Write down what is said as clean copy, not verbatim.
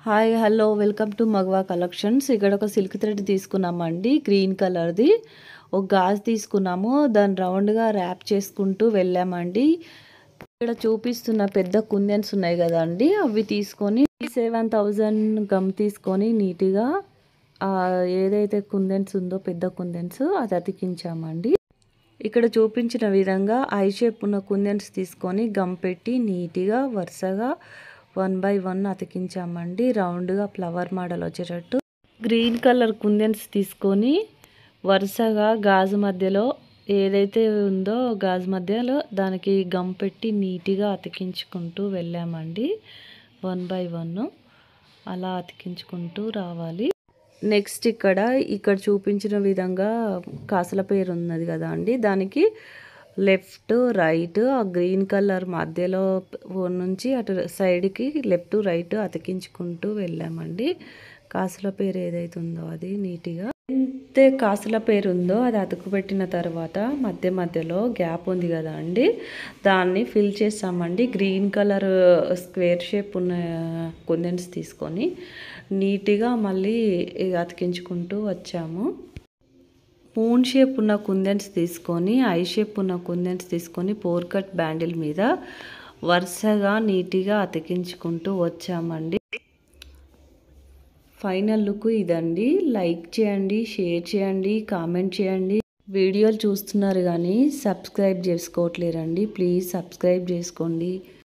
Hi hello welcome to Magava collections. ఇక్కడ ఒక silk thread తీసుకున్నామండి, గ్రీన్ కలర్ది. ఒక గాజు తీసుకున్నాము, దాన్ని రౌండ్గా ర్యాప్ చేసుకుంటూ వెళ్ళామండి. ఇక్కడ చూపిస్తున్న పెద్ద కుందన్స్ ఉన్నాయి కదండి, అవి తీసుకొని 7,000 గమ్ తీసుకొని నీట్గా ఏదైతే కుందన్స్ ఉందో పెద్ద కుందన్స్ అది అతికించామండి. ఇక్కడ చూపించిన విధంగా ఐ షేప్ ఉన్న కుందన్స్ తీసుకొని గమ్ పెట్టి నీట్గా వరుసగా 1 by 1 అతికించామండి, రౌండ్గా ఫ్లవర్ మోడల్ వచ్చేటట్టు. గ్రీన్ కలర్ కుందన్స్ తీసుకొని వరుసగా గాజు మధ్యలో ఏదైతే ఉందో గాజు మధ్యలో దానికి గమ్ పెట్టి నీట్గా అతికించుకుంటూ వెళ్ళామండి. 1 by 1 అలా అతికించుకుంటూ రావాలి. నెక్స్ట్ ఇక్కడ చూపించిన విధంగా కాసుల పేరు ఉన్నది కదా అండి, దానికి లెఫ్ట్ రైట్ ఆ గ్రీన్ కలర్ మధ్యలో నుంచి అటు సైడ్కి లెఫ్ట్ రైట్ అతికించుకుంటూ వెళ్ళామండి. కాసుల పేరు ఏదైతే ఉందో అది నీట్గా ఎంత కాసుల పేరు ఉందో అది అతుకుపెట్టిన తర్వాత మధ్యలో గ్యాప్ ఉంది కదా అండి, దాన్ని ఫిల్ చేసామండి. గ్రీన్ కలర్ స్క్వేర్ షేప్ ఉన్న కుందన్స్ తీసుకొని నీట్గా మళ్ళీ అతికించుకుంటూ వచ్చాము. మూన్ షేప్ ఉన్న కుందన్స్ తీసుకొని ఐ షేప్ ఉన్న కుందన్స్ తీసుకొని పోర్ కట్ బ్యాండిల్ మీద వరుసగా నీట్గా అతికించుకుంటూ వచ్చామండి. ఫైనల్ లుక్ ఇదండి. లైక్ చేయండి, షేర్ చేయండి, కామెంట్ చేయండి. వీడియోలు చూస్తున్నారు కానీ సబ్స్క్రైబ్ చేసుకోవట్లేరండి, ప్లీజ్ సబ్స్క్రైబ్ చేసుకోండి.